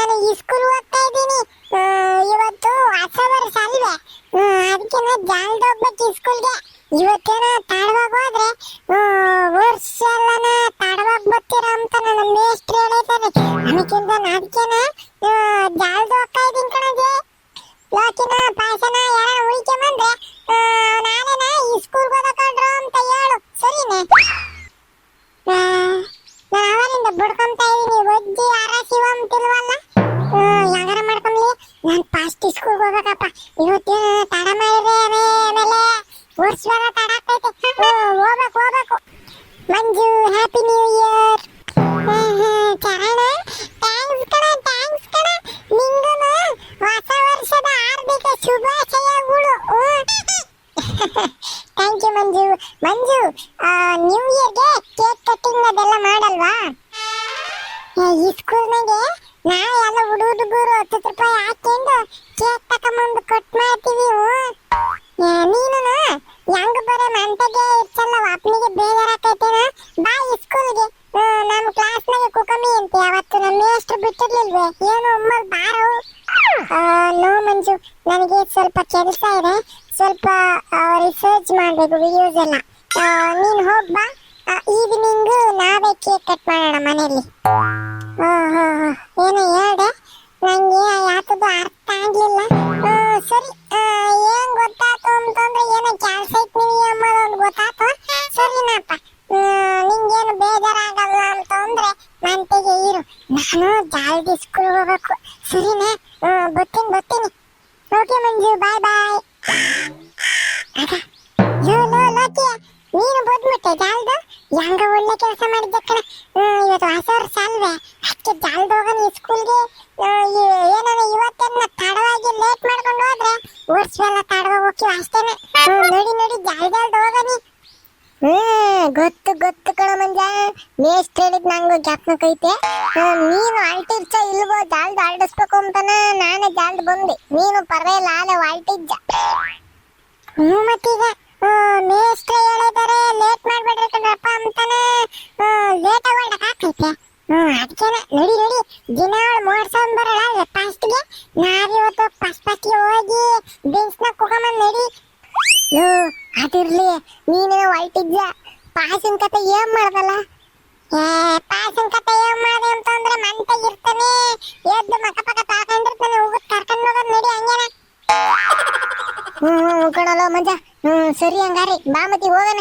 ನಾನು ಈ ಸ್ಕೂಲ್ ಹೋಗ್ತಾ ಇದ್ದೀನಿ. ಇವತ್ತು ಹೊಸ ವರ್ಷ ಅಲ್ವೇ, ಅದಕ್ಕೆ ನಾನು ಜಾಲ್ದ ಹೋಗ್ಬೇಕು ಈ ಸ್ಕೂಲ್ಗೆ. ಇವತ್ತೇನ ತಡವಾಗಿ ಹೋದ್ರೆ ವರ್ಷ ಎಲ್ಲನ ತಡವಾಗಿ ಬರ್ತೀರ ಅಂತ ನನ್ನ ಮೇಷ್ಟ್ರು ಹೇಳಿದ್ದಾರೆ. ಅದಕ್ಕಿಂತ ಅದಕ್ಕೇನ ಜಾಲ್ದ ಹೋಗ್ತಾ ಇದ್ದೀನಿ ಕಣಜೆ. ಲೋಕಿನ ಪಾಯಸನ ಯಾರ ಉಳಿಕೆ ಬಂದ್ರೆ ನಾನೇನ ಈ ಸ್ಕೂಲ್ಗೆ ಹೋದಕೊಂಡ್ರು ಅಂತ ಹೇಳು, ಸರಿನೇ? ನಾನು ಅವರಿಂದ ಬಡ್ಕೊಂತ ಇದೀನಿ, ಒಜ್ಜಿ ಅರಸಿವ ಅಂತಿಲ್ವಲ್ಲ, ಯಾಗಾರ ಮಾಡ್ಕೊಂಡ್ಲಿ. ನಾನು ಫಾಸ್ಟ್ ಸ್ಕೂಲ್ಗೆ ಹೋಗ್ಬೇಕಪ್ಪ. ಇವತ್ತೇನು ತಡ ಮಾಡಿದ್ರೆ ಆಮೇಲೆ ವರ್ಷ ಬೇರೆ ತಡ ಆಗ್ತೈತೆ. ಹೋಗ್ಬೇಕು. Manju, happy new year. Charana, thanks ಕಣ. ನಿಂಗೂನು ಹೊಸ ವರ್ಷದ ಹಾರ್ದಿಕ ಶುಭಾಶಯಗಳು. Thank you Manju. ನ್ಯೂ ಇಯರ್ಗೆ ಕೇಕ್ ಕಟ್ಟಿಂಗ್ ಅದೆಲ್ಲ ಮಾಡಲ್ವಾ? ಈ ಸ್ಕೂಲ್ನಾಗೆ ನಾವೆಲ್ಲ ಹುಡುಗರು 10 ರೂಪಾಯಿ ಹಾಕೊಂಡು ಕೇಕ್ ತಕೊಂಬಂದು ಕಟ್ ಮಾಡ್ತೀವಿ. ನೀನು ಹೆಂಗ ಬರೋ ಮಂಟೆಗೆ ಇರ್ಸಲ್ಲ, ಅಪ್ಪನಿಗೆ ಬೇಜಾರಾಕೈತೇನ? ಬಾ ಈ ಸ್ಕೂಲ್ಗೆ. ನಮ್ಮ ಕ್ಲಾಸ್ನಾಗೆ ಕುಕಮಿ ಅಂತ ಅವತ್ತು ನಮ್ಮ ಮೇಷ್ಟ್ರು ಬಿಟ್ಟಿರ್ಲಿಲ್ವೇ? ಏನು ಒಮ್ಮಲ್ ಬಾರು. ನೋ ಮಂಜು, ನನಗೆ ಸ್ವಲ್ಪ ಕೆಲಸ ಇದೆ, ಸ್ವಲ್ಪ ರಿಸರ್ಚ್ ಮಾಡಬೇಕು ವಿಡಿಯೋಸ್ ಎಲ್ಲ. ನೀನು ಹೋಗ್ಬಾ. ಈವ್ನಿಂಗ್ ನಾವೇ ಕೇಕ್ ಕಟ್ ಮಾಡೋಣ ಮನೆಯಲ್ಲಿ. ಏನೋ ಹೇಳ್ದೆ, ನಂಗೆ ಯಾಕದು ಅರ್ಥ ಆಗ್ಲಿಲ್ಲ. ಸರಿ, ಏನ್ ಗೊತ್ತಾತು ಅಂತಂದ್ರೆ ಏನೋ ಕೆಲಸ ಐತಿ ಅನ್ನೋದೊಂದು ಗೊತ್ತಾತು. ಸರಿನಪ್ಪ, ನಿಂಗೇನು ಬೇಜಾರಾಗಲ್ಲ ಅಂತಂದ್ರೆ ಮಂತೆಗೆ ಇರು. ನಾನು ಜಲ್ದಿ ಸ್ಕೂಲ್ ಹೋಗ್ಬೇಕು, ಸರಿನೇ? ಬರ್ತೀನಿ. ಓಕೆ ಮಂಜು, ಬಾಯ್. ಲೋಕಿ, ನೀನು ಬಂದ್ಬಿಟ್ಟೆ ಜಾಲ್ದು. ಹೆಂಗ ಒಳ್ಳೆ ಕೆಲಸ ಮಾಡಿದ್ದೆ ಕಣ. ಇವತ್ತು ಹೊಸ ವರ್ಷ ಅಲ್ವೇ, ಅದಕ್ಕೆ ಜಾಲ್ದು ಹೋಗೋಣ ಈ ಸ್ಕೂಲ್ಗೆ. ಏನಾರ ಇವತ್ತೇನ ತಡವಾಗಿ ಲೇಟ್ ಮಾಡ್ಕೊಂಡು ಹೋದ್ರೆ ವರ್ಷವೆಲ್ಲ ತಡವಾಗಿ ಹೋಗ್ತೀವಿ ಅಷ್ಟೇನೆ. ನಡಿ ಜಾಲ್ದು ಹೋಗೋಣ. ಗೊತ್ತು ಕಣ ಮಂಜ, ಮೇಷ್ಟ್ರು ಹೇಳಿದ್ ನಂಗೂ ಜ್ಞಾಪಕ ಐತೆ. ನೀನು ಅಲ್ಟಿರ್ಚ ಇಲ್ವೋ ಜಾಲ್ದು ಅಲ್ಡಿಸ್ಬೇಕು ಅಂತಾನ ನಾನೇ ಜಾಲ್ದು ಬಂದೆ. ನೀನು ಪರವಾಗಿಲ್ಲ, ಆಲೆ ಅಲ್ಟಿಜ್ಜ. ಮತ್ತೀಗ ಮೇಷ್ಟ್ರು ಹೇಳಿದಾರೆ ಲೇಟ್ ಮಾಡ್ಬೇಡ್ರಿ ಕಣ್ರಪ್ಪ ಅಂತಾನೆ ಲೇಟ್ ಆಗೋದಕ್ಕೆ ಹಾಕೈತೆ. ಅದಕ್ಕೇನ ನಡಿ ದಿನ ಮಾಡ್ಸೋನ್ ಬರಲ್ಲ ಫಾಸ್ಟ್ಗೆ. ನಾವಿವತ್ತು ಫಸ್ಟ್ಗೆ ಹೋಗಿ ಬೆಂಚ್ನ ಕುಕಮನ್ ನಡಿ. ಅದಿರ್ಲಿ, ನೀನೇ ಹೊಲ್ಟಿದ್ದ ಪಾಸಿನ ಕತೆ ಏನ್ ಮಾಡ್ದಲ್ಲ? ಪಾಸಿನ ಕತೆ ಏನ್ ಮಾಡಿದೆ ಅಂತಂದ್ರೆ ಮಂತೆಗೆ ಇರ್ತಾನೆ, ಎದ್ದು ಮಕ್ಕ ತಾಕೊಂಡಿರ್ತಾನೆ, ಹೋಗೋದು ಕರ್ಕೊಂಡು ಹೋಗೋದು ನಡಿ ಹಂಗೇನ. ಕಣಲ್ಲ ಮಂಜ, ಸರಿ ಹಂಗಾರಿ ಬಾ ಮತಿ ಹೋಗೋಣ.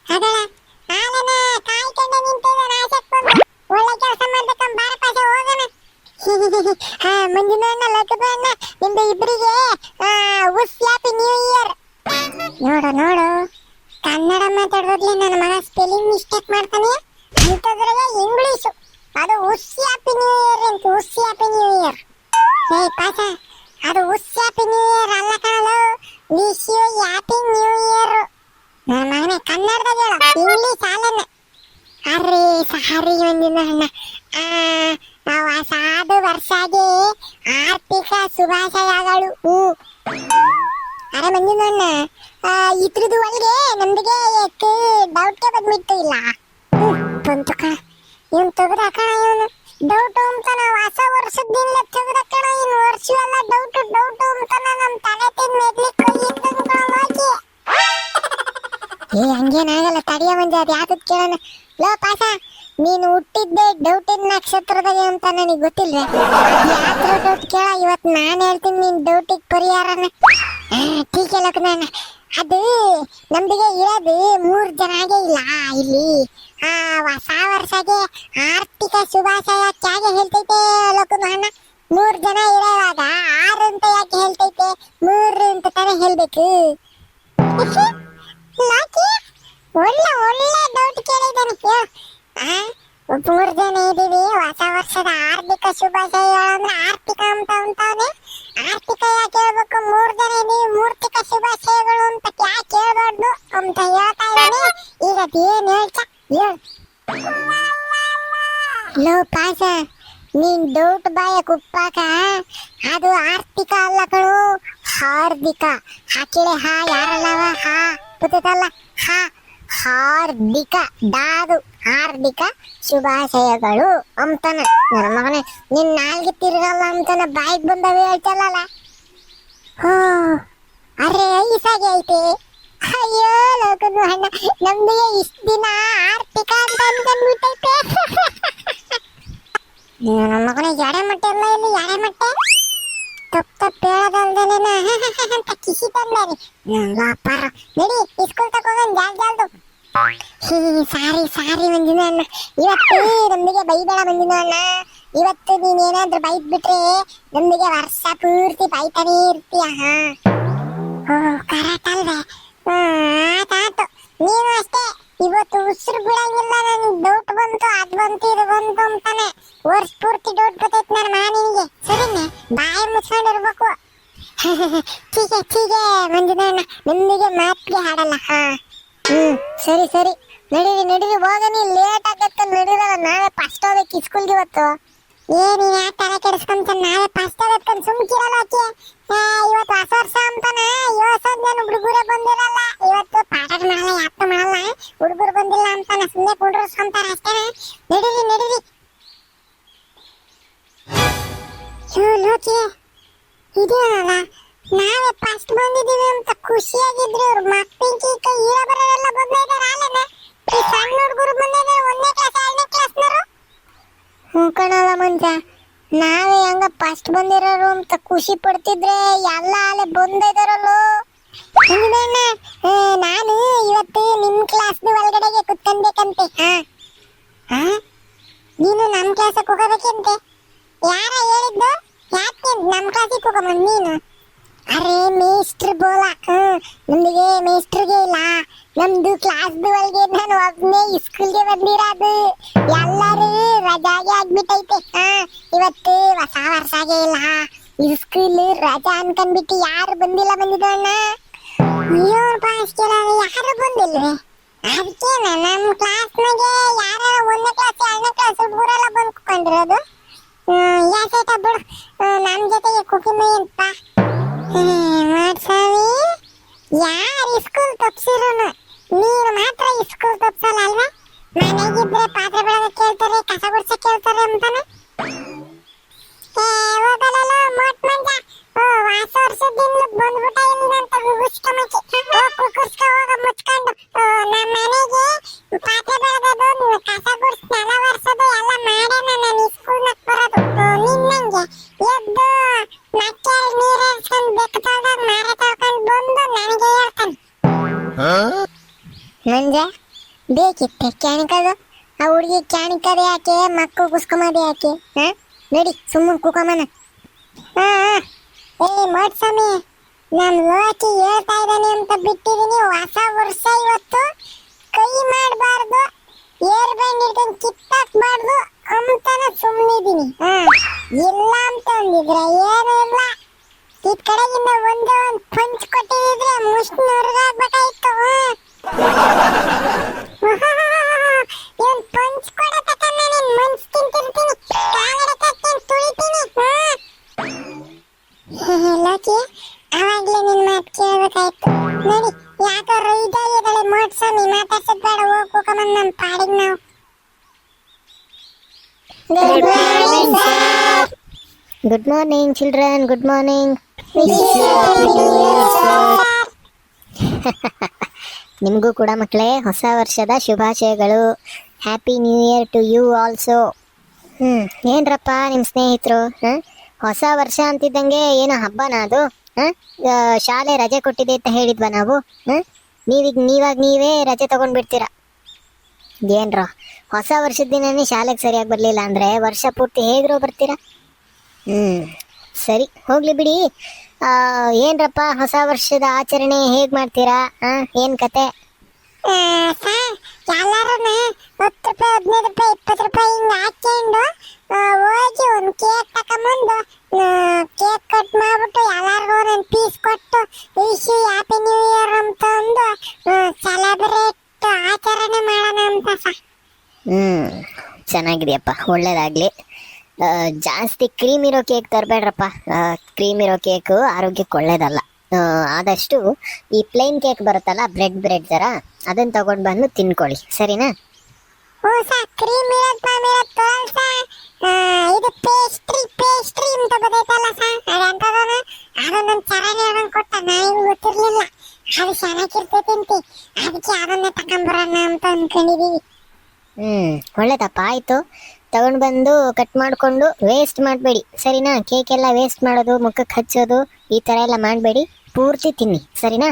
ಅದಲ್ಲ ಆಲನ ಕಾಯ್ಕೊಂಡೆ ನಿಂತಿದ್ದ ನಾಶಕ್ ಬಂದು ಒಳ್ಳೆ ಕೆಲಸ ಮಾಡ್ಬೇಕಂತ ಬಾರ ಪಾಸ ಹೋಗೋಣ. ಮುಂದಿನ ಲಕ್ಕಬಣ್ಣ ನಿಮ್ದು ಇಬ್ಬರಿಗೆ ವಿಶ್ ಹ್ಯಾಪಿ ನ್ಯೂ ಇಯರ್. ನೋಡು ಕನ್ನಡ ಮಾತಾಡೋದ್ಲಿ ನನ್ನ ಮಗ ಸ್ಪೆಲ್ಲಿಂಗ್ ಮಿಸ್ಟೇಕ್ ಮಾಡ್ತಾನೆ, ಇಂಥದ್ರಾಗ ಇಂಗ್ಲೀಷು. ಅದು ವಿಶ್ ಹ್ಯಾಪಿ ನ್ಯೂ ಇಯರ್ ಅಂತ, ವಿಶ್ ಹ್ಯಾಪಿ ನ್ಯೂ ಇಯರ್. ಪಾಸ, ಅದು ವಿಶ್ ಹ್ಯಾಪಿ ನ್ಯೂ ಇಯರ್ ಅಲ್ಲ ಕಣಲು, wish you happy new year. ನನ್ನ ಮಗನೇ ಕನ್ನಡದಾಗ ಹೇಳು, ಇಂಗ್ಲೀಷ್ ಅಲ್ಲನ. ಅರ್ರಿ ಸಾರಿ ಒಂದಿನ ಅಣ್ಣ. ಹೊಸಾದು ವರ್ಷಗೆ ಆರ್ಥಿಕ ಶುಭಾಶಯಗಳು. ಅರೆ ಮಂಜಿನಣ್ಣ, ಇದ್ರದ್ದು ಒಳಗೆ ನಮ್ದಿಗೆ ಡೌಟೇ ಬಂದ್ಬಿಟ್ಟು ಇಲ್ಲ. ಬಂತು ಕಣ, ಇವನು ತೆಗ್ದ ಕಣ. ಇವನು ಡೌಟು ಅಂತಾನ, ಹೊಸ ವರ್ಷದಿಂದ ತೆಗ್ದ ಕಣ. ಇನ್ನು ವರ್ಷವೆಲ್ಲ ಡೌಟು ಅಂತಾನ. ನಮ್ಮ ತಲೆ ತಿಂದು ಮೆದ್ಲಿಕ್ಕೆ ಹೋಗಿ ಹಂಗೇನಾಗಲ್ಲ, ತಡಿಯ ಮಂಜ. ಅದು ಯಾಕದ್ ಕೇಳೋಣ. ಲೋ ಪಾಸ, ನೀನು ಹುಟ್ಟಿದ್ದೆ ಡೌಟಿನ ನಕ್ಷತ್ರದಾಗ ಅಂತ ನನಗೆ ಗೊತ್ತಿಲ್ವೇ? ಯಾತ್ರ ಡೌಟ್ ಕೇಳ, ಇವತ್ತು ನಾನು ಹೇಳ್ತೀನಿ ನಿನ್ ಡೌಟಿಗೆ ಪರಿಹಾರನ. ಟೀಕೆ ಲೋಕನ, ಅದು ನಮ್ದಿಗೆ ಇರೋದು 3 ಜನಗೆ ಇಲ್ಲ ಇಲ್ಲಿ. ಹೊಸ ವರ್ಷಗೆ ಆರ್ಥಿಕ ಶುಭಾಶಯ ಯಾಕೆ ಹೇಳ್ತೈತೆ ಲೋಕನ ಅಣ್ಣ? 3 ಜನ ಇರೋವಾಗ 6 ಅಂತ ಯಾಕೆ ಹೇಳ್ತೈತೆ? 3 ಅಂತ ತಾನೇ ಹೇಳ್ಬೇಕು. ಲಾಕಿ ಒಳ್ಳೆ ಡೌಟ್ ಕೇಳಿದ್ದಾನೆ. 3 ಜನ ಇದೀವಿ, ಹೊಸ ವರ್ಷದ ಆರ್ಥಿಕ ಶುಭಾಶಯ ಅಂದ್ರೆ ಆರ್ಥಿಕ ಅಂತ ಅಂತಾನೆ. ಆರ್ಥಿಕ ಯಾಕೆ ಹೇಳ್ಬೇಕು? 3 ಜನ ಇದೀವಿ, ಮೂರ್ತಿಕ ಶುಭಾಶಯಗಳು ಅಂತ ಯಾಕೆ ಹೇಳ್ಬಾರ್ದು ಅಂತ ಹೇಳ್ತಾ ಇದ್ದಾನೆ. ಈಗ ಏನ್ ಹೇಳ್ತ ಲೋ ಪಾಸ, ನೀನ್ ಡೌಟ್ ಬಾಯ ಕುಪ್ಪಾಕ. ಅದು ಆರ್ಥಿಕ ಅಲ್ಲ ಕಣು, ಹಾರ್ದಿಕ. ಹಾಕಿಳೆ ಹಾ ಯಾರಲ್ಲವ, ಹಾ ಗೊತ್ತಲ್ಲ, ಹಾ ಹಾರ್ದಿಕ ದಾದು ಹಾರ್ದಿಕ ಶುಭಾಶಯಗಳು ಅಂತಾನ. ನನ್ನ ಮಗನೇ ನಿನ್ ನಾಲ್ಗೆ ತಿರ್ಗಲ್ಲ ಅಂತಾನ ಬಾಯಿಗೆ ಬಂದವೇ ಹೇಳ್ತಲ್ಲ. ಹೋ ಅರೆ ಐಸಾಗಿ ಐತೆ. ಅಯ್ಯೋ ಲೋಕದ ಅಣ್ಣ ನಮ್ದಿಗೆ ಇಷ್ಟ ದಿನ ಆರ್ಥಿಕ ಅಂತ ಅನ್ಕೊಂಡ್ಬಿಟ್ಟೈತೆ. ನನ್ನ ಮಗನೇ ಎಡೆ ಮಟ್ಟೆ ಎಲ್ಲ ಇಲ್ಲಿ ಎಡೆ ಮಟ್ಟೆ ತಪ್ಪು ಹೇಳೋದಲ್ದಲೇನ ಅಂತ ಕಿಸಿ ತಂದಾರಿ. ಅಪ್ಪಾರ ನಡಿ ಇಸ್ಕೂಲ್ ತಗೋಗನ್ ಜಾಲ್ದು. ಸಾರಿ ಮಂಜುನ ಅಣ್ಣ, ಇವತ್ತು ನಮ್ದಿಗೆ ಬೈಬೇಡ ಮಂಜುನ ಅಣ್ಣ. ಇವತ್ತು ನೀನೇನಾದ್ರೂ ಬೈದ್ ಬಿಟ್ರೆ ನಮ್ದಿಗೆ ವರ್ಷ ಪೂರ್ತಿ ಬೈತಾನೇ ಇರ್ತೀಯ. ಓ ಕರೆಕ್ಟ್ ಅಲ್ವೇ? ಆತಾತು. ನೀನು ಅಷ್ಟೇ ಇವತ್ತು ಉಸಿರು ಬಿಡಂಗಿಲ್ಲ. ನನ್ಗೆ ಡೌಟ್ ಬಂತು, ಅದ್ ಬಂತು ಇದು ಬಂತು ಅಂತಾನೆ ವರ್ಷ ಪೂರ್ತಿ ಡೌಟ್ ಬರ್ತೈತೆ ನನ್ನ ಮಾನಿಗೆ. ಸರಿನೆ ಬಾಯಿ ಮುಚ್ಕೊಂಡಿರ್ಬೇಕು. ಟೀಕೆ ಮಂಜುನ ಅಣ್ಣ, ನಿಮ್ದಿಗೆ ಮಾತಿಗೆ ಹಾಡಲ್ಲ. ಸರಿ ನಡೀರಿ ಹೋಗನಿ. ಲೇಟ್ ಆಗತ್ತ ನಡೀರಲ್ಲ, ನಾವೇ ಫಸ್ಟ್ ಹೋಗ್ಬೇಕು ಸ್ಕೂಲ್ಗೆ ಇವತ್ತು. ನೀನ್ ಯಾಕೆ ತಲೆ ಕೆಡಿಸ್ಕೊಂತ? ನಾವೇ ಫಸ್ಟ್ ಹೋಗ್ಬೇಕು ಸುಮ್ಕಿರಲ್ಲ ಆಕೆ. ಇವತ್ತು ಹೊಸ ವರ್ಷ ಅಂತಾನ ಜನ ಹುಡುಗರೇ ಬಂದಿರಲ್ಲ. ಇವತ್ತು ಪಾಠ ಮಾಡಲ್ಲ, ಯಾಕೆ ಮಾಡಲ್ಲ, ಹುಡುಗರು ಬಂದಿಲ್ಲ ಅಂತಾನ ಸುಮ್ಮನೆ ಕುಂಡ್ರಸ್ಕೊಂತಾರ ಅಷ್ಟೇ. ನಡೀರಿ ಲೋಕಿ ಇದೇನಲ್ಲ, ನಾವೇ ಫಸ್ಟ್ ಬಂದಿದೀವಿ ಅಂತ ಖುಷಿಯಾಗಿದ್ರು. ಅವ್ರ ಮಕ್ಕಳಿಗೆ ಹೀರೋ ಬರೋರೆಲ್ಲ ಬಂದಿದ್ದಾರೆ. ಆಲೇನ ಈ ಸಣ್ಣ ಹುಡುಗರು ಬಂದಿದ್ದಾರೆ, 1ನೇ ಕ್ಲಾಸ್ 2ನೇ ಕ್ಲಾಸ್ನವರು. ಕಣಲ್ಲ ಮಂಜ, ನಾವೇ ಹಂಗ ಫಸ್ಟ್ ಬಂದಿರೋರು ಅಂತ ಖುಷಿ ಪಡ್ತಿದ್ರೆ ಎಲ್ಲ ಅಲ್ಲೇ ಬಂದಿದಾರಲ್ಲೋ. ನಾನು ಇವತ್ತು ನಿಮ್ ಕ್ಲಾಸ್ ಒಳಗಡೆಗೆ ಕುತ್ಕೊಬೇಕಂತೆ. ನೀನು ನಮ್ ಕ್ಲಾಸಕ್ಕೆ ಹೋಗೋದಕ್ಕಂತೆ ಯಾರ ಹೇಳಿದ್ದು? ಯಾಕೆ ನಮ್ ಕ್ಲಾಸಿಗೆ ಹೋಗಮ್ಮ ನೀನು? ಅರೆ ಮೇಸ್ಟ್ರ್ ಬೋಲ, ನಮ್ದಿಗೆ ಮೇಸ್ಟ್ರಿಗೆ ಇಲ್ಲ. ನಮ್ದು ಕ್ಲಾಸ್ ಒಳಗೆ ನಾನು ಒಬ್ಬನೇ ಸ್ಕೂಲ್ಗೆ ಬಂದಿರೋದು. ಎಲ್ಲರೂ ರಜಾಗೆ ಆಗ್ಬಿಟ್ಟೈತೆ. ಇವತ್ತು ಹೊಸ ವರ್ಷಾಗೆ ಇಲ್ಲ, ಸ್ಕೂಲ್ ರಜಾ ಅನ್ಕೊಂಡ್ಬಿಟ್ಟು ಯಾರು ಬಂದಿದ್ದಣ್ಣ. ಅಯ್ಯೋ ಯಾರು ಬಂದಿಲ್ವೇ? ಅದಕ್ಕೆ ನಮ್ಮ ಕ್ಲಾಸ್ನಾಗೆ ಯಾರು 1ನೇ ಕ್ಲಾಸ್ 2ನೇ ಕ್ಲಾಸ್ ಹುಡುಗರೆಲ್ಲ ಬಂದ್ಕೊಂಡಿರೋದು. ಯಾಕೈತ ಬಿಡು, ನಮ್ಮ ಜೊತೆಗೆ ಕುಕಿಮೈ ಅಂತ ಮಾಡ್ಸಾವಿ. ಯಾರು ಸ್ಕೂಲ್ ತಪ್ಸಿರೋನು? ನೀನು ಮಾತ್ರ ಸ್ಕೂಲ್ ತಪ್ಸಲ್ಲ ಅಲ್ವಾ? ಮನೆಗಿದ್ರೆ ಪಾತ್ರೆ ಬೆಳಗ್ಗೆ ಕೇಳ್ತಾರೆ, ಕಸ ಗುಡ್ಸಕ್ ಕೇಳ್ತಾರೆ ಅಂತಾನೆ. ಹೋಗಲ್ಲ ಮೋಟ್ ಮಂಜ, ಹೊಸ ವರ್ಷದಿಂದ ಬಂದ್ಬಿಟ್ಟ ಇಲ್ಲಂತ ಗುಗುಸ್ಕೊಂಬಕ್ಕೆ ಕುಕ್ಕರ್ಸ್ಕ ಹೋಗ ಮುಚ್ಕೊಂಡು. ನಮ್ಮ ಮನೆಗೆ ಪಾತ್ರೆ ಬೆಳಗೋದು, ಕಸ ಗುಡ್ಸ್, ನೆಲ ವರ್ಷದು ಎಲ್ಲ ಮಾಡೇನ. ನಾನು ಸ್ಕೂಲ್ನಾಗ ಬರೋದು ನಿನ್ನಂಗೆ ಎದ್ದು ಮಕ್ಕೆ ನೀರು ಹರಿಸ್ಕೊಂಡು ಬೆಕ್ಕು ತೊಳ್ದಾಗ ಮಾರ ತೊಳ್ಕೊಂಡು ಬಂದು ನನಗೆ ಹೇಳ್ತಾನೆ. ಮಂಜ ಬೇಕಿತ್ತೆ ಕ್ಯಾಣಿಕದು? ಆ ಹುಡುಗಿ ಕ್ಯಾಣಿಕದ ಯಾಕೆ, ಮಕ್ಕು ಕುಸ್ಕೊಂಬದ ಯಾಕೆ? ನಡಿ ಸುಮ್ಮನೆ ಕುಕಮನ. ಮೋಟ್ಸ್ವಾಮಿ, ನಮ್ ಲೋಕಿ ಹೇಳ್ತಾ ಇದ್ದಾನೆ ಅಂತ ಬಿಟ್ಟಿದೀನಿ. ಹೊಸ ವರ್ಷ ಇವತ್ತು ಕೈ ಮಾಡಬಾರ್ದು, ಏರ್ ಬ್ಯಾಂಡ್ ಹಿಡ್ಕೊಂಡು ಕಿತ್ತಾಕ್ಬಾರ್ದು ಅಂತಾನ ಸುಮ್ಮನಿದೀನಿ. ಇಲ್ಲ ಅಂತ ಅಂದಿದ್ರೆ ಏನು ಇಲ್ಲ. ಈ ಕಡೆಗಿಂದ ಒಂದೇ ಒಂದು ಪಂಚ್ ಕೊಟ್ಟಿದ್ರೆ ಮುಷ್ಟಿ ಹೊರಗಾಗ್ಬೇಕಾಯ್ತು. ಇವನ್ ಪಂಚ್ ಕೊಡ ತಕನ್ನ ನೀನ್ ಮನ್ಸ್ ತಿಂತಿರ್ತೀನಿ, ಕಾಗಡ ಕಟ್ಕೊಂಡು ತುಳಿತೀನಿ. ಲೋಕಿ ಅವಾಗ್ಲೇ ನಿನ್ ಮಾತು ಕೇಳ್ಬೇಕಾಯ್ತು. ನೋಡಿ ಯಾಕೋ ರೈದಾಗಿದ್ದಾಳೆ ಮೋಟ್ಸ್ವಾಮಿ, ಮಾತಾಡ್ಸದ್ ಬೇಡ, ಹೋಗ್ಬೇಕಮ್ಮ ನಮ್ಮ ಪಾಡಿಗೆ ನಾವು. Good morning children, good morning. ನಿಮಗೂ ಕೂಡ ಮಕ್ಕಳೇ ಹೊಸ ವರ್ಷದ ಶುಭಾಶಯಗಳು. Happy new year to you also. ಏನ್ರಪ್ಪ ನಿಮ್ಮ ಸ್ನೇಹಿತರು ಹೊಸ ವರ್ಷ ಅಂತಿದ್ದಂಗೆ ಏನೋ ಹಬ್ಬನಾ ಅದು? ಶಾಲೆ ರಜೆ ಕೊಟ್ಟಿದೆ ಅಂತ ಹೇಳಿದ್ವಾ ನಾವು? ನೀವೇ ರಜೆ ತಗೊಂಡ್ಬಿಡ್ತೀರಾ ಏನ್ರ? ಹೊಸ ವರ್ಷದ ದಿನನೇ ಶಾಲೆಗೆ ಸರಿಯಾಗಿ ಬರಲಿಲ್ಲ ಅಂದರೆ ವರ್ಷ ಪೂರ್ತಿ ಹೇಗ್ರೋ ಬರ್ತೀರಾ? ಸರಿ ಹೋಗ್ಲಿ ಬಿಡಿ. ಏನ್ರಪ್ಪ ಹೊಸ ವರ್ಷದ ಆಚರಣೆ ಹೇಗ್ ಮಾಡ್ತೀರಾ? ಏನ್ ಕತೆ? ಎಲ್ಲರೂ 10 ರೂಪಾಯಿ 15 ರೂಪಾಯಿ 20 ರೂಪಾಯಿ ಹಿಂಗ ಹಾಕೊಂಡು ಹೋಗಿ ಒಂದು ಕೇಕ್ ತಕೊಂಬಂದು ಕೇಕ್ ಕಟ್ ಮಾಡ್ಬಿಟ್ಟು ಎಲ್ಲಾರ್ಗು ಒಂದೊಂದು ಪೀಸ್ ಕೊಟ್ಟು wish you happy new year ಅಂತ ಒಂದು ಸೆಲೆಬ್ರೇಟ್ ಆಚರಣೆ ಮಾಡೋಣ ಅಂತ. ಚೆನ್ನಾಗಿದೆಯಪ್ಪ, ಒಳ್ಳೇದಾಗ್ಲಿ. ಜಾಸ್ತಿ ಕ್ರೀಮ್ ಇರೋ ಕೇಕ್ ತರಬೇಡ್ರಪ್ಪ. ಕ್ರೀಮ್ ಇರೋ ಕೇಕು ಆರೋಗ್ಯಕ್ಕೆ ಒಳ್ಳೇದಲ್ಲ. ಆದಷ್ಟು ಈ ಪ್ಲೇನ್ ಕೇಕ್ ಬರುತ್ತಲ್ಲ ಬ್ರೆಡ್ ಥರ ಅದನ್ನು ತಗೊಂಡು ಬಂದು ತಿನ್ಕೊಳ್ಳಿ, ಸರಿನಾ? ಹ್ಞೂ ಸರ್, ಕ್ರೀಮ್ ಇರೋದು ಪಾಮ್ ಇರೋದು ತೋಲ್ ಸರ್. ಇದು ಪೇಸ್ಟ್ರಿ ಅಂತ ಬರ್ತೈತಲ್ಲ ಸರ್, ಅದಂತದನ ಅದು ನನ್ನ ಚರಾಣಿ ಅದನ್ನು ಕೊಟ್ಟ, ನನಗೂ ಗೊತ್ತಿರಲಿಲ್ಲ ಅದು ಚೆನ್ನಾಗಿರ್ತೈತೆ ಅಂತೆ, ಅದಕ್ಕೆ ಅದನ್ನೇ ತಗೊಂಬರೋಣ ಅಂತ ಅನ್ಕೊಂಡಿದೀವಿ. ಒಳ್ಳೇದಪ್ಪ, ಆಯಿತು. ತಗೊಂಡು ಬಂದು ಕಟ್ ಮಾಡಿಕೊಂಡು ವೇಸ್ಟ್ ಮಾಡಬೇಡಿ, ಸರಿನಾ? ಕೇಕ್ ಎಲ್ಲ ವೇಸ್ಟ್ ಮಾಡೋದು, ಮುಖಕ್ಕೆ ಹಚ್ಚೋದು ಈ ಥರ ಎಲ್ಲ ಮಾಡಬೇಡಿ, ಪೂರ್ತಿ ತಿನ್ನಿ, ಸರಿನಾ?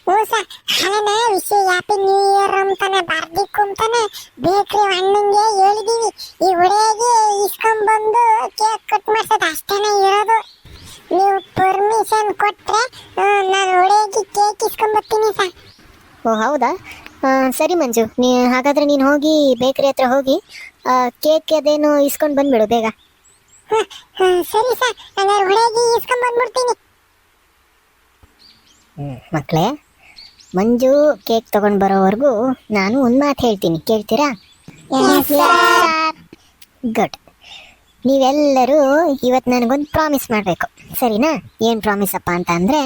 ಹ್ಞೂ ಸರ್, ಅಲ್ಲೇ ವಿಶ್ ಹ್ಯಾಪಿ ನ್ಯೂ ಇಯರ್ ಅಂತಾನೆ ಬರ್ದಿಕ್ಕು ಅಂತಾನೆ ಬೇಕ್ರಿ ಅಣ್ಣಂಗೆ ಹೇಳಿದೀವಿ. ಈ ಹುಡುಗಿಗೆ ಇಸ್ಕೊಂಡ್ಬಂದು ಕೇಕ್ ಕಟ್ ಮಾಡ್ಸೋದು ಅಷ್ಟೇನೆ ಇರೋದು. ನೀವು ಪರ್ಮಿಷನ್ ಕೊಟ್ಟರೆ ನಾನು ಹುಡುಗಿಗೆ ಕೇಕ್ ಇಸ್ಕೊಂಡ್ಬರ್ತೀನಿ ಸರ್. ಓ ಹೌದಾ? ಸರಿ ಮಂಜು, ಹಾಗಾದರೆ ನೀನು ಹೋಗಿ ಬೇಕ್ರಿ ಹತ್ರ ಹೋಗಿ ಕೇಕ್ ಅದೇನು ಇಸ್ಕೊಂಡು ಬಂದ್ಬಿಡು ಬೇಗ. ಸರಿ ಸರ್, ನಾನು ಹುಡುಗಿ ಇಸ್ಕೊಂಡ್ಬಂದ್ಬಿಡ್ತೀನಿ. ಮಕ್ಕಳೇ, ಮಂಜು ಕೇಕ್ ತಗೊಂಡು ಬರೋವರೆಗೂ ನಾನು ಒಂದು ಮಾತು ಹೇಳ್ತೀನಿ, ಕೇಳ್ತೀರಾ? ಗುಡ್. ನೀವೆಲ್ಲರೂ ಇವತ್ತು ನನಗೊಂದು ಪ್ರಾಮಿಸ್ ಮಾಡಬೇಕು, ಸರಿನಾ? ಏನು ಪ್ರಾಮಿಸಪ್ಪ ಅಂತ ಅಂದರೆ,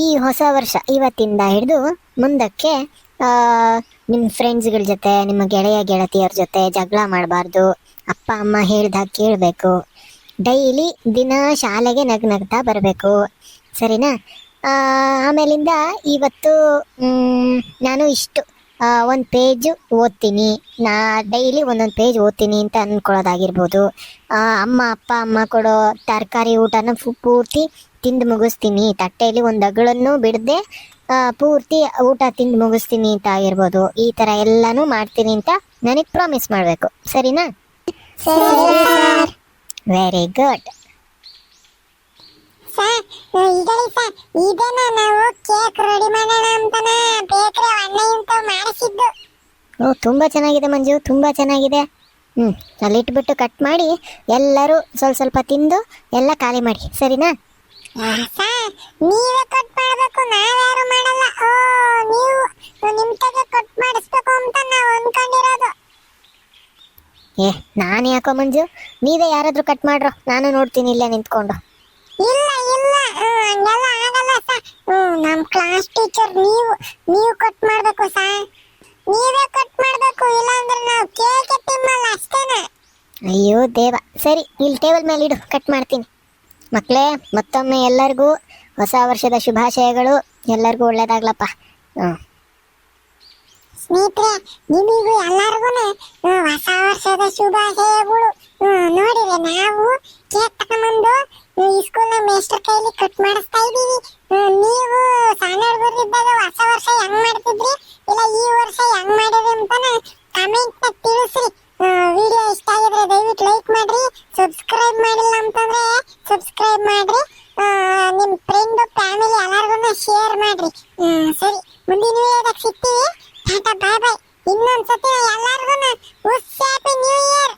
ಈ ಹೊಸ ವರ್ಷ ಇವತ್ತಿಂದ ಹಿಡಿದು ಮುಂದಕ್ಕೆ ನಿಮ್ಮ ಫ್ರೆಂಡ್ಸ್ಗಳ ಜೊತೆ, ನಿಮ್ಮ ಗೆಳತಿಯರ ಜೊತೆ ಜಗಳ ಮಾಡಬಾರ್ದು, ಅಪ್ಪ ಅಮ್ಮ ಹೇಳ್ದಾಗ ಕೇಳಬೇಕು, ಡೈಲಿ ದಿನ ಶಾಲೆಗೆ ನಗ್ನಗ್ತಾ ಬರಬೇಕು, ಸರಿನಾ? ಆಮೇಲಿಂದ ಇವತ್ತು ನಾನು ಇಷ್ಟು ಒಂದು ಪೇಜು ಓದ್ತೀನಿ, ಡೈಲಿ ಒಂದೊಂದು ಪೇಜ್ ಓದ್ತೀನಿ ಅಂತ ಅಂದ್ಕೊಳ್ಳೋದಾಗಿರ್ಬೋದು. ಅಪ್ಪ ಅಮ್ಮ ಕೊಡೋ ತರಕಾರಿ ಊಟನ ಪೂರ್ತಿ ತಿಂದು ಮುಗಿಸ್ತೀನಿ, ತಟ್ಟೆಯಲ್ಲಿ ಒಂದು ಅಗಳನ್ನು ಬಿಡದೆ ಪೂರ್ತಿ ಊಟ ತಿಂದು ಮುಗಿಸ್ತೀನಿ ಅಂತ ಆಗಿರ್ಬೋದು. ಈ ಥರ ಎಲ್ಲನೂ ಮಾಡ್ತೀನಿ ಅಂತ ನನಗೆ ಪ್ರಾಮಿಸ್ ಮಾಡಬೇಕು, ಸರಿನಾ? Very good. ಸರ್, ಈಗಲೇ ಸರ್, ಇದೇನಾ ನಾವು ಕೇಕ್ ರೆಡಿ ಮಾಡೋಣ ಅಂತಾನೆ ಬೇಕ್ರಿ ಅಣ್ಣ ಅಂತ ಮಾಡಿಸಿದ್ದು. ಓ, ತುಂಬ ಚೆನ್ನಾಗಿದೆ ಮಂಜು, ತುಂಬ ಚೆನ್ನಾಗಿದೆ. ಅಲ್ಲಿಟ್ಬಿಟ್ಟು ಕಟ್ ಮಾಡಿ ಎಲ್ಲರೂ ಸ್ವಲ್ಪ ತಿಂದು ಎಲ್ಲ ಖಾಲಿ ಮಾಡಿ, ಸರಿನಾ? ಸರ್, ನೀವೇ ಕಟ್ ಮಾಡಬೇಕು, ನಾವ್ಯಾರು ಮಾಡಲ್ಲ. ನೀವು ನಿಮ್ಮ ತಗೆ ಕಟ್ ಮಾಡಿಸ್ಬೇಕು ಅಂತ ನಾವು ಅನ್ಕೊಂಡಿರೋದು. ನಾನು ಯಾಕೋ ಮಂಜು, ನೀವೇ ಯಾರಾದರೂ ಕಟ್ ಮಾಡ್ರೋ, ನಾನು ನೋಡ್ತೀನಿ ಇಲ್ಲೇ ನಿಂತ್ಕೊಂಡು. ಇಲ್ಲ ಹಂಗೆಲ್ಲ ಆಗಲ್ಲ ಸರ್. ನಮ್ಮ ಕ್ಲಾಸ್ ಟೀಚರ್ ನೀವು ಕಟ್ ಮಾಡಬೇಕು ಸರ್, ನೀವೇ ಕಟ್ ಮಾಡಬೇಕು, ಇಲ್ಲಾಂದ್ರೆ ನಾವು ಕೇಕ್ ತಿನ್ನಲ್ಲ ಅಷ್ಟೇನೆ. ಅಯ್ಯೋ ದೇವ, ಸರಿ ಇಲ್ಲಿ ಟೇಬಲ್ ಮೇಲೆ ಇಡು, ಕಟ್ ಮಾಡ್ತೀನಿ. ಮಕ್ಕಳೇ, ಮತ್ತೊಮ್ಮೆ ಎಲ್ಲರಿಗೂ ಹೊಸ ವರ್ಷದ ಶುಭಾಶಯಗಳು, ಎಲ್ಲರಿಗೂ ಒಳ್ಳೇದಾಗ್ಲಪ್ಪ. ಸ್ನೇಹಿತರೆ, ನಿಮಗೂ ಎಲ್ಲರಿಗೂ ಹೊಸ ವರ್ಷದ ಶುಭಾಶಯಗಳು. ನೋಡಿದ್ರೆ ನಾವು ಕೇಕ್ ತಗೊಂಬಂದು ಈ ಸ್ಕೂಲ್ನ ಮೇಸ್ಟರ್ ಕೈಲಿ ಕಟ್ ಮಾಡಿಸ್ತಾ ಇದೀವಿ. ನೀವು ಸಣ್ಣ ಹುಡುಗರಿದ್ದಾಗ ಹೊಸ ವರ್ಷ ಹೆಂಗ್ ಮಾಡ್ತಿದ್ರಿ, ಇಲ್ಲ ಈ ವರ್ಷ ಹೆಂಗ್ ಮಾಡಿದ್ರಿ ಅಂತಾನೆ ಕಮೆಂಟ್ ನ ತಿಳಿಸ್ರಿ. ವಿಡಿಯೋ ಇಷ್ಟ ಆಗಿದ್ರೆ ದಯವಿಟ್ಟು ಲೈಕ್ ಮಾಡ್ರಿ, ಸಬ್ಸ್ಕ್ರೈಬ್ ಮಾಡಿಲ್ಲ ಅಂತಂದ್ರೆ ಸಬ್ಸ್ಕ್ರೈಬ್ ಮಾಡ್ರಿ, ನಿಮ್ಮ ಫ್ರೆಂಡ್ ಫ್ಯಾಮಿಲಿ ಎಲ್ಲರಿಗೂ ಶೇರ್ ಮಾಡ್ರಿ. ಸರಿ, ಮುಂದಿನ ವಿಡಿಯೋದಾಗ ಸಿಗ್ತೀವಿ. ಟಾಟಾ, ಬಾಯ್ ಬಾಯ್. ಇನ್ನೊಂದ್ಸತಿ ಎಲ್ಲರಿಗೂ ಹ್ಯಾಪಿ ನ್ಯೂ ಇಯರ್.